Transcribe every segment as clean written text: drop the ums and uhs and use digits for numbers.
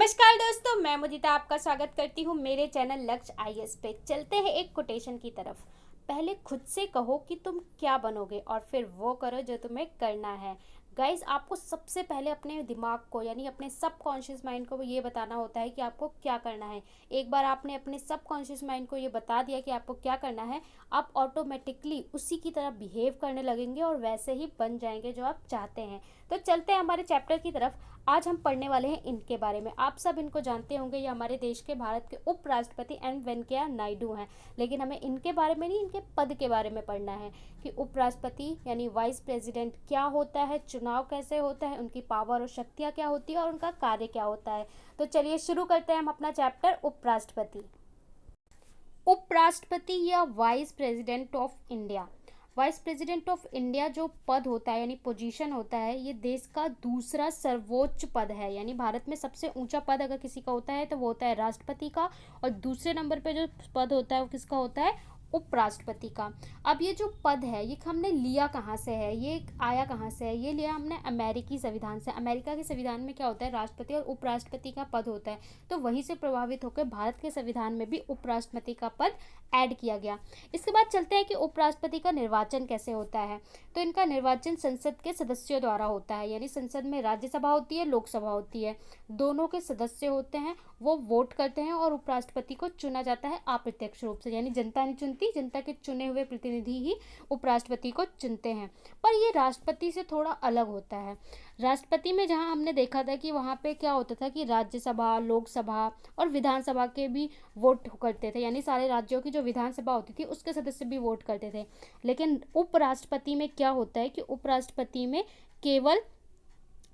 नमस्कार दोस्तों, मैं मुदिता आपका स्वागत करती हूँ मेरे चैनल लक्ष्य आईएएस पे। चलते हैं एक कोटेशन की तरफ। पहले खुद से कहो कि तुम क्या बनोगे और फिर वो करो जो तुम्हें करना है। गाइज, आपको सबसे पहले अपने दिमाग को यानी अपने सबकॉन्शियस माइंड को ये बताना होता है कि आपको क्या करना है। एक बार आपने अपने सबकॉन्शियस माइंड को ये बता दिया कि आपको क्या करना है, आप ऑटोमेटिकली उसी की तरह बिहेव करने लगेंगे और वैसे ही बन जाएंगे जो आप चाहते हैं। तो चलते हैं हमारे चैप्टर की तरफ। आज हम पढ़ने वाले हैं इनके बारे में। आप सब इनको जानते होंगे, ये हमारे देश के भारत के उपराष्ट्रपति एम वेंकैया नायडू हैं। लेकिन हमें इनके बारे में नहीं, इनके पद के बारे में पढ़ना है कि उपराष्ट्रपति यानी वाइस प्रेसिडेंट क्या होता है, चुनाव कैसे होता है, उनकी पावर और शक्तियाँ क्या होती है और उनका कार्य क्या होता है। तो चलिए शुरू करते हैं हम अपना चैप्टर उपराष्ट्रपति। उपराष्ट्रपति या vice president of India. Vice president of India जो पद होता है यानी पोजीशन होता है, ये देश का दूसरा सर्वोच्च पद है। यानी भारत में सबसे ऊंचा पद अगर किसी का होता है तो वो होता है राष्ट्रपति का, और दूसरे नंबर पे जो पद होता है वो किसका होता है, उपराष्ट्रपति का। अब ये जो पद है ये हमने लिया कहाँ से है, ये आया कहाँ से है, ये लिया हमने अमेरिकी संविधान से। अमेरिका के संविधान में क्या होता है, राष्ट्रपति और उपराष्ट्रपति का पद होता है, तो वहीं से प्रभावित होकर भारत के संविधान में भी उपराष्ट्रपति का पद ऐड किया गया। इसके बाद चलते हैं कि उपराष्ट्रपति का निर्वाचन कैसे होता है। तो इनका निर्वाचन संसद के सदस्यों द्वारा होता है। यानी संसद में राज्यसभा होती है, लोकसभा होती है, दोनों के सदस्य होते हैं, वो वोट करते हैं और उपराष्ट्रपति को चुना जाता है अप्रत्यक्ष रूप से। यानी जनता नहीं चुनती, जनता के चुने हुए प्रतिनिधि ही उपराष्ट्रपति को चुनते हैं। पर ये राष्ट्रपति से थोड़ा अलग होता है। राष्ट्रपति में जहाँ हमने देखा था कि वहाँ पे क्या होता था कि राज्यसभा, लोकसभा और विधानसभा के भी वोट करते थे। यानी सारे राज्यों की जो विधानसभा होती थी उसके सदस्य भी वोट करते थे। लेकिन उपराष्ट्रपति में क्या होता है कि उपराष्ट्रपति में केवल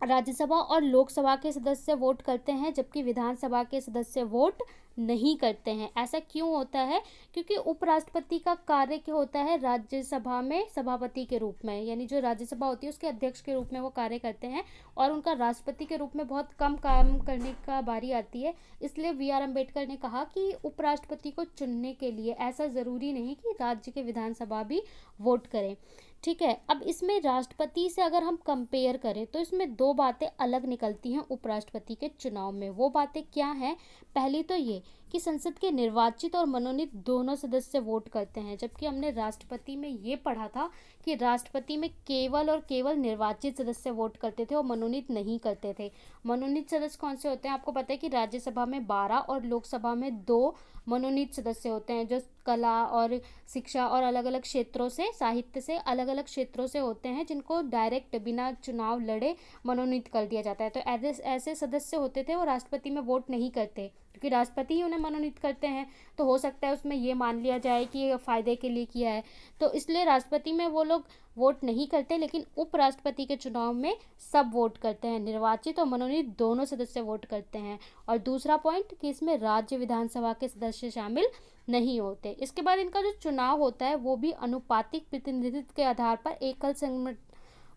राज्यसभा और लोकसभा के सदस्य वोट करते हैं, जबकि विधानसभा के सदस्य वोट नहीं करते हैं। ऐसा क्यों होता है? क्योंकि उपराष्ट्रपति का कार्य क्या होता है, राज्यसभा में सभापति के रूप में, यानी जो राज्यसभा होती है उसके अध्यक्ष के रूप में वो कार्य करते हैं, और उनका राष्ट्रपति के रूप में बहुत कम काम करने का बारी आती है। इसलिए बी.आर. अम्बेडकर ने कहा कि उपराष्ट्रपति को चुनने के लिए ऐसा ज़रूरी नहीं कि राज्य के विधानसभा भी वोट करें। ठीक है, अब इसमें राष्ट्रपति से अगर हम कंपेयर करें तो इसमें दो बातें अलग निकलती हैं उपराष्ट्रपति के चुनाव में। वो बातें क्या हैं? पहली तो ये कि संसद के निर्वाचित और मनोनीत दोनों सदस्य वोट करते हैं, जबकि हमने राष्ट्रपति में ये पढ़ा था कि राष्ट्रपति में केवल और केवल निर्वाचित सदस्य वोट करते थे और मनोनीत नहीं करते थे। मनोनीत सदस्य कौन से होते हैं? आपको पता है कि राज्यसभा में 12 और लोकसभा में 2 मनोनीत सदस्य होते हैं, जो कला और शिक्षा और अलग अलग क्षेत्रों से, साहित्य से, अलग अलग क्षेत्रों से होते हैं, जिनको डायरेक्ट बिना चुनाव लड़े मनोनीत कर दिया जाता है। तो ऐसे सदस्य होते थे वो राष्ट्रपति में वोट नहीं करते, क्योंकि राष्ट्रपति ही उन्हें मनोनीत करते हैं। तो हो सकता है उसमें ये मान लिया जाए कि ये फ़ायदे के लिए किया है, तो इसलिए राष्ट्रपति में वो लोग वोट नहीं करते। लेकिन उपराष्ट्रपति के चुनाव में सब वोट करते हैं, निर्वाचित और मनोनीत दोनों सदस्य वोट करते हैं। और दूसरा पॉइंट कि इसमें राज्य विधानसभा के सदस्य शामिल नहीं होते। इसके बाद इनका जो चुनाव होता है वो भी अनुपातिक प्रतिनिधित्व के आधार पर, एकल संगमत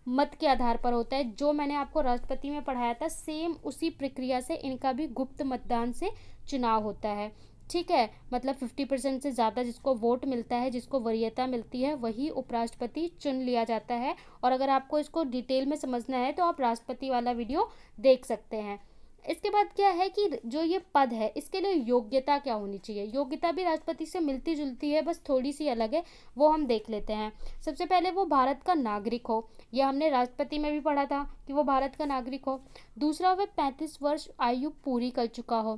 मत के आधार पर होता है। जो मैंने आपको राष्ट्रपति में पढ़ाया था, सेम उसी प्रक्रिया से इनका भी गुप्त मतदान से चुनाव होता है। ठीक है, मतलब 50% से ज़्यादा जिसको वोट मिलता है, जिसको वरीयता मिलती है, वही उपराष्ट्रपति चुन लिया जाता है। और अगर आपको इसको डिटेल में समझना है तो आप राष्ट्रपति वाला वीडियो देख सकते हैं। इसके बाद क्या है कि जो ये पद है इसके लिए योग्यता क्या होनी चाहिए। योग्यता भी राष्ट्रपति से मिलती जुलती है, बस थोड़ी सी अलग है, वो हम देख लेते हैं। सबसे पहले वो भारत का नागरिक हो, यह हमने राष्ट्रपति में भी पढ़ा था कि वो भारत का नागरिक हो। दूसरा, वह 35 वर्ष आयु पूरी कर चुका हो।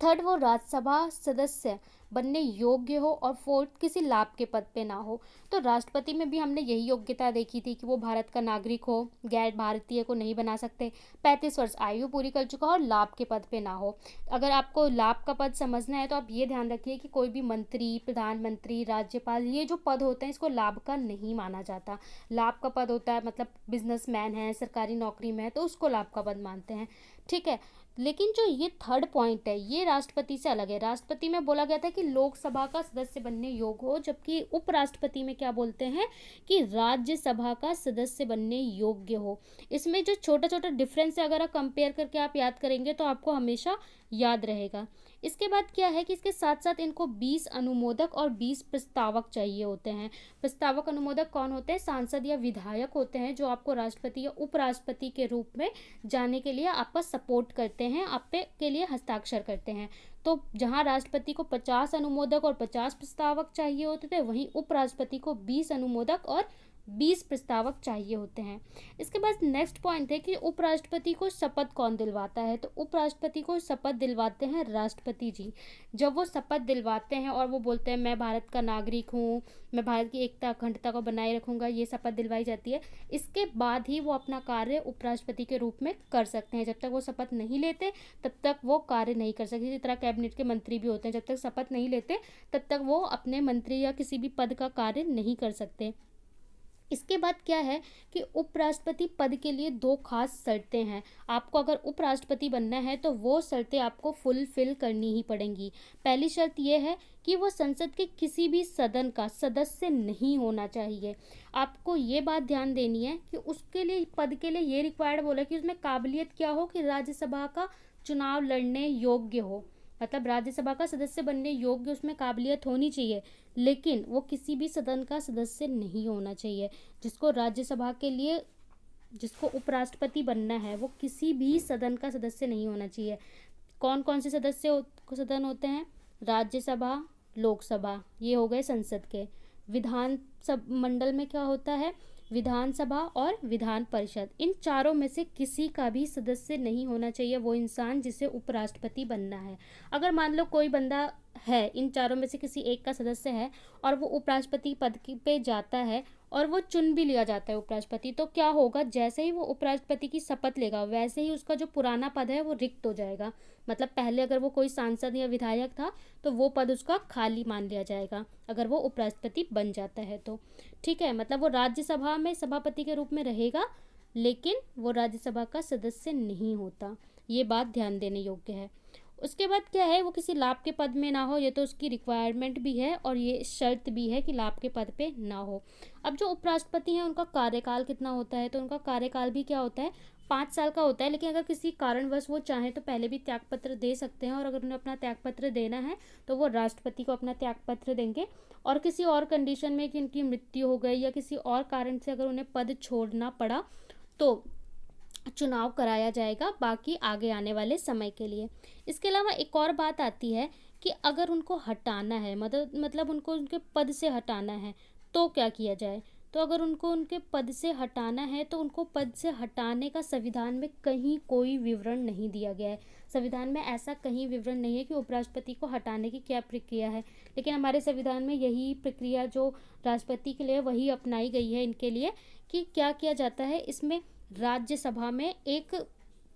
थर्ड, वो राज्यसभा सदस्य बनने योग्य हो। और फोर्थ, किसी लाभ के पद पे ना हो। तो राष्ट्रपति में भी हमने यही योग्यता देखी थी कि वो भारत का नागरिक हो, गैर भारतीय को नहीं बना सकते, 35 वर्ष आयु पूरी कर चुका हो और लाभ के पद पे ना हो। अगर आपको लाभ का पद समझना है तो आप ये ध्यान रखिए कि कोई भी मंत्री, प्रधानमंत्री, राज्यपाल, ये जो पद होते हैं इसको लाभ का नहीं माना जाता। लाभ का पद होता है मतलब बिजनेसमैन है, सरकारी नौकरी में है, तो उसको लाभ का पद मानते हैं। ठीक है, लेकिन जो ये थर्ड पॉइंट है ये राष्ट्रपति से अलग है। राष्ट्रपति में बोला गया था कि लोकसभा का सदस्य बनने योग्य हो, जबकि उपराष्ट्रपति में क्या बोलते हैं कि राज्यसभा का सदस्य बनने योग्य हो। इसमें जो छोटा छोटा डिफरेंस है, अगर आप कंपेयर करके आप याद करेंगे तो आपको हमेशा याद रहेगा। इसके बाद क्या है कि इसके साथ साथ इनको 20 अनुमोदक और 20 प्रस्तावक चाहिए होते हैं। प्रस्तावक अनुमोदक कौन होते हैं? सांसद या विधायक होते हैं, जो आपको राष्ट्रपति या उपराष्ट्रपति के रूप में जाने के लिए आपका सपोर्ट करते हैं, आप पे के लिए हस्ताक्षर करते हैं। तो जहां राष्ट्रपति को 50 अनुमोदक और 50 प्रस्तावक चाहिए होते थे, वहीं उपराष्ट्रपति को 20 अनुमोदक और 20 प्रस्तावक चाहिए होते हैं। इसके बाद नेक्स्ट पॉइंट है कि उपराष्ट्रपति को शपथ कौन दिलवाता है? तो उपराष्ट्रपति को शपथ दिलवाते हैं राष्ट्रपति जी। जब वो शपथ दिलवाते हैं और वो बोलते हैं मैं भारत का नागरिक हूँ, मैं भारत की एकता अखंडता को बनाए रखूँगा, ये शपथ दिलवाई जाती है। इसके बाद ही वो अपना कार्य उपराष्ट्रपति के रूप में कर सकते हैं। जब तक वो शपथ नहीं लेते तब तक वो कार्य नहीं कर सकते। इसी तरह कैबिनेट के मंत्री भी होते हैं, जब तक शपथ नहीं लेते तब तक वो अपने मंत्री या किसी भी पद का कार्य नहीं कर सकते। इसके बाद क्या है कि उपराष्ट्रपति पद के लिए 2 खास शर्तें हैं। आपको अगर उपराष्ट्रपति बनना है तो वो शर्तें आपको फुलफिल करनी ही पड़ेंगी। पहली शर्त ये है कि वो संसद के किसी भी सदन का सदस्य नहीं होना चाहिए। आपको ये बात ध्यान देनी है कि उसके लिए, पद के लिए ये रिक्वायर्ड बोला कि उसमें काबिलियत क्या हो कि राज्यसभा का चुनाव लड़ने योग्य हो, मतलब राज्यसभा का सदस्य बनने योग्य उसमें काबिलियत होनी चाहिए, लेकिन वो किसी भी सदन का सदस्य नहीं होना चाहिए। जिसको राज्यसभा के लिए, जिसको उपराष्ट्रपति बनना है, वो किसी भी सदन का सदस्य नहीं होना चाहिए। कौन कौन से सदन होते हैं? राज्यसभा, लोकसभा, ये हो गए संसद के। विधान सब मंडल में क्या होता है? विधानसभा और विधान परिषद। इन चारों में से किसी का भी सदस्य नहीं होना चाहिए वो इंसान जिसे उपराष्ट्रपति बनना है। अगर मान लो कोई बंदा है, इन चारों में से किसी एक का सदस्य है और वो उपराष्ट्रपति पद पे जाता है और वो चुन भी लिया जाता है उपराष्ट्रपति, तो क्या होगा? जैसे ही वो उपराष्ट्रपति की शपथ लेगा वैसे ही उसका जो पुराना पद है वो रिक्त हो जाएगा। मतलब पहले अगर वो कोई सांसद या विधायक था तो वो पद उसका खाली मान लिया जाएगा अगर वो उपराष्ट्रपति बन जाता है तो। ठीक है, मतलब वो राज्यसभा में सभापति के रूप में रहेगा, लेकिन वो राज्यसभा का सदस्य नहीं होता। ये बात ध्यान देने योग्य है। उसके बाद क्या है, वो किसी लाभ के पद में ना हो, ये तो उसकी रिक्वायरमेंट भी है और ये शर्त भी है कि लाभ के पद पे ना हो। अब जो उपराष्ट्रपति हैं उनका कार्यकाल कितना होता है? तो उनका कार्यकाल भी क्या होता है? 5 साल का होता है, लेकिन अगर किसी कारणवश वो चाहें तो पहले भी त्यागपत्र दे सकते हैं, और अगर उन्हें अपना त्यागपत्र देना है तो वो राष्ट्रपति को अपना त्यागपत्र देंगे। और किसी और कंडीशन में कि उनकी मृत्यु हो गई या किसी और कारण से अगर उन्हें पद छोड़ना पड़ा तो चुनाव कराया जाएगा बाकी आगे आने वाले समय के लिए। इसके अलावा एक और बात आती है कि अगर उनको हटाना है, मतलब उनको उनके पद से हटाना है तो क्या किया जाए? तो अगर उनको उनके पद से हटाना है तो उनको पद से हटाने का संविधान में कहीं कोई विवरण नहीं दिया गया है। संविधान में ऐसा कहीं विवरण नहीं है कि उपराष्ट्रपति को हटाने की क्या प्रक्रिया है, लेकिन हमारे संविधान में यही प्रक्रिया जो राष्ट्रपति के लिए वही अपनाई गई है इनके लिए, कि क्या किया जाता है इसमें, राज्यसभा में एक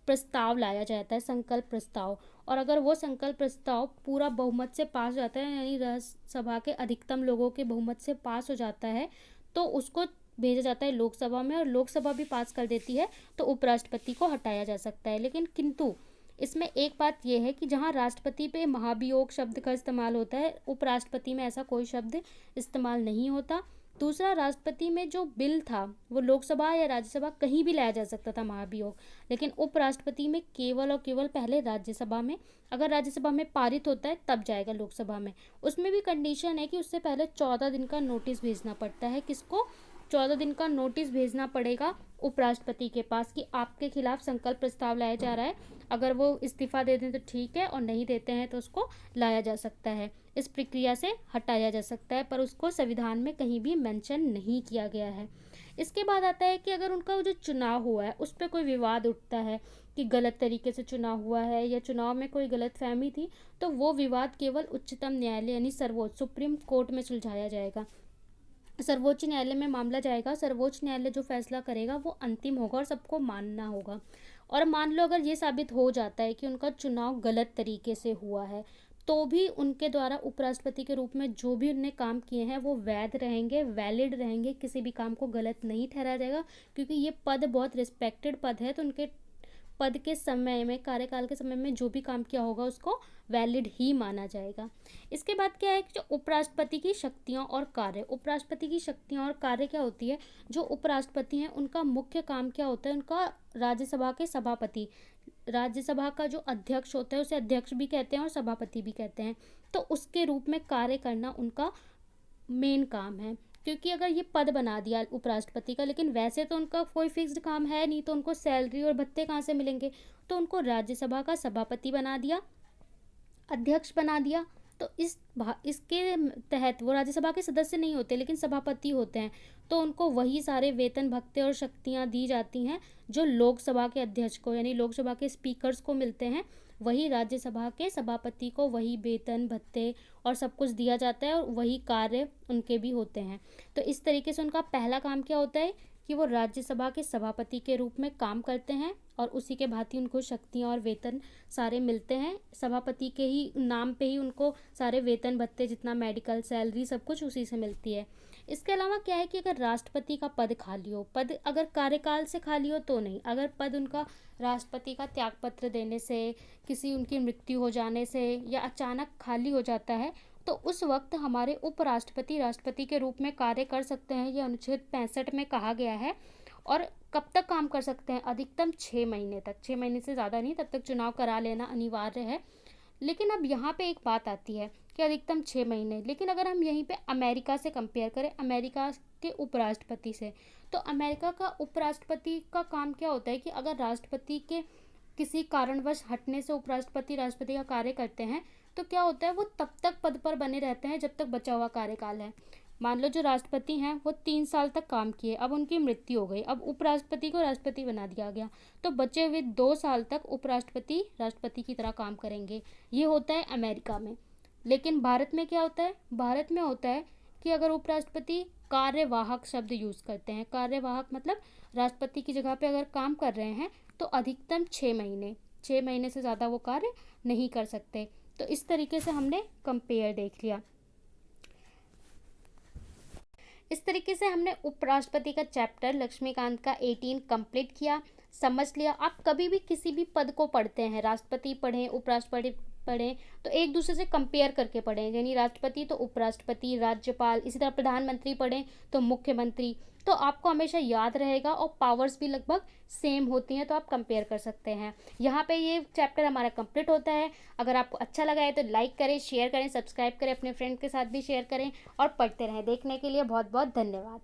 प्रस्ताव लाया जाता है, संकल्प प्रस्ताव, और अगर वो संकल्प प्रस्ताव पूरा बहुमत से पास हो जाता है, यानी राज्यसभा के अधिकतम लोगों के बहुमत से पास हो जाता है, तो उसको भेजा जाता है लोकसभा में, और लोकसभा भी पास कर देती है तो उपराष्ट्रपति को हटाया जा सकता है। लेकिन किंतु इसमें एक बात यह है कि जहाँ राष्ट्रपति पे महाभियोग शब्द का इस्तेमाल होता है, उपराष्ट्रपति में ऐसा कोई शब्द इस्तेमाल नहीं होता। दूसरा, राष्ट्रपति में जो बिल था वो लोकसभा या राज्यसभा कहीं भी लाया जा सकता था महाभियोग, लेकिन उपराष्ट्रपति में केवल और केवल पहले राज्यसभा में, अगर राज्यसभा में पारित होता है तब जाएगा लोकसभा में। उसमें भी कंडीशन है कि उससे पहले 14 दिन का नोटिस भेजना पड़ता है। किसको? 14 दिन का नोटिस भेजना पड़ेगा उपराष्ट्रपति के पास कि आपके खिलाफ संकल्प प्रस्ताव लाया जा रहा है। अगर वो इस्तीफा दे दें तो ठीक है, और नहीं देते हैं तो उसको लाया जा सकता है, इस प्रक्रिया से हटाया जा सकता है, पर उसको संविधान में कहीं भी मेंशन नहीं किया गया है। इसके बाद आता है कि अगर उनका जो चुनाव हुआ है उस पर कोई विवाद उठता है कि गलत तरीके से चुनाव हुआ है या चुनाव में कोई गलतफहमी थी, तो वो विवाद केवल उच्चतम न्यायालय यानी सर्वोच्च सुप्रीम कोर्ट में सुलझाया जाएगा। सर्वोच्च न्यायालय में मामला जाएगा, सर्वोच्च न्यायालय जो फैसला करेगा वो अंतिम होगा और सबको मानना होगा। और मान लो अगर ये साबित हो जाता है कि उनका चुनाव गलत तरीके से हुआ है, तो भी उनके द्वारा उपराष्ट्रपति के रूप में जो भी उनने काम किए हैं वो वैध रहेंगे, वैलिड रहेंगे, किसी भी काम को गलत नहीं ठहराया जाएगा, क्योंकि ये पद बहुत रिस्पेक्टेड पद है। तो उनके पद के समय में, कार्यकाल के समय में जो भी काम किया होगा उसको वैलिड ही माना जाएगा। इसके बाद क्या है कि जो उपराष्ट्रपति की शक्तियां और कार्य, उपराष्ट्रपति की शक्तियां और कार्य क्या होती है, जो उपराष्ट्रपति हैं उनका मुख्य काम क्या होता है, उनका राज्यसभा के सभापति राज्यसभा का जो अध्यक्ष होता है उसे अध्यक्ष भी कहते हैं और सभापति भी कहते हैं। तो उसके रूप में कार्य करना उनका मेन काम है। क्योंकि अगर ये पद बना दिया उपराष्ट्रपति का, लेकिन वैसे तो उनका कोई फिक्स्ड काम है नहीं, तो उनको सैलरी और भत्ते कहाँ से मिलेंगे, तो उनको राज्यसभा का सभापति बना दिया, अध्यक्ष बना दिया। तो इसके तहत वो राज्यसभा के सदस्य नहीं होते लेकिन सभापति होते हैं, तो उनको वही सारे वेतन भत्ते और शक्तियाँ दी जाती हैं जो लोकसभा के अध्यक्ष को यानी लोकसभा के स्पीकर्स को मिलते हैं। वही राज्यसभा के सभापति को वही वेतन भत्ते और सब कुछ दिया जाता है और वही कार्य उनके भी होते हैं। तो इस तरीके से उनका पहला काम क्या होता है कि वो राज्यसभा के सभापति के रूप में काम करते हैं और उसी के भांति उनको शक्तियाँ और वेतन सारे मिलते हैं। सभापति के ही नाम पे ही उनको सारे वेतन भत्ते, जितना मेडिकल, सैलरी, सब कुछ उसी से मिलती है। इसके अलावा क्या है कि अगर राष्ट्रपति का पद खाली हो, पद अगर कार्यकाल से खाली हो तो नहीं, अगर पद उनका राष्ट्रपति का त्यागपत्र देने से, किसी उनकी मृत्यु हो जाने से या अचानक खाली हो जाता है, तो उस वक्त हमारे उपराष्ट्रपति राष्ट्रपति के रूप में कार्य कर सकते हैं। ये अनुच्छेद 65 में कहा गया है। और कब तक काम कर सकते हैं? अधिकतम 6 महीने तक। 6 महीने से ज़्यादा नहीं, तब तक चुनाव करा लेना अनिवार्य है। लेकिन अब यहाँ पे एक बात आती है कि अधिकतम 6 महीने, लेकिन अगर हम यहीं पे अमेरिका से कंपेयर करें, अमेरिका के उपराष्ट्रपति से, तो अमेरिका का उपराष्ट्रपति का काम क्या होता है कि अगर राष्ट्रपति के किसी कारणवश हटने से उपराष्ट्रपति राष्ट्रपति का कार्य करते हैं, तो क्या होता है वो तब तक पद पर बने रहते हैं जब तक बचा हुआ कार्यकाल है। मान लो जो राष्ट्रपति हैं वो 3 साल तक काम किए, अब उनकी मृत्यु हो गई, अब उपराष्ट्रपति को राष्ट्रपति बना दिया गया, तो बचे हुए 2 साल तक उपराष्ट्रपति राष्ट्रपति की तरह काम करेंगे। ये होता है अमेरिका में। लेकिन भारत में क्या होता है? भारत में होता है कि अगर उपराष्ट्रपति कार्यवाहक शब्द यूज़ करते हैं, कार्यवाहक मतलब राष्ट्रपति की जगह पे अगर काम कर रहे हैं, तो अधिकतम 6 महीने, 6 महीने से ज़्यादा वो कार्य नहीं कर सकते। तो इस तरीके से हमने कंपेयर देख लिया। इस तरीके से हमने उपराष्ट्रपति का चैप्टर लक्ष्मीकांत का 18 कंप्लीट किया, समझ लिया। आप कभी भी किसी भी पद को पढ़ते हैं, राष्ट्रपति पढ़ें, उपराष्ट्रपति पढ़ें, तो एक दूसरे से कंपेयर करके पढ़ें। यानी राष्ट्रपति तो उपराष्ट्रपति, राज्यपाल, इसी तरह प्रधानमंत्री पढ़ें तो मुख्यमंत्री, तो आपको हमेशा याद रहेगा। और पावर्स भी लगभग सेम होती हैं, तो आप कंपेयर कर सकते हैं। यहाँ पे ये चैप्टर हमारा कंप्लीट होता है। अगर आपको अच्छा लगा है तो लाइक करें, शेयर करें, सब्सक्राइब करें, अपने फ्रेंड के साथ भी शेयर करें और पढ़ते रहें। देखने के लिए बहुत बहुत धन्यवाद।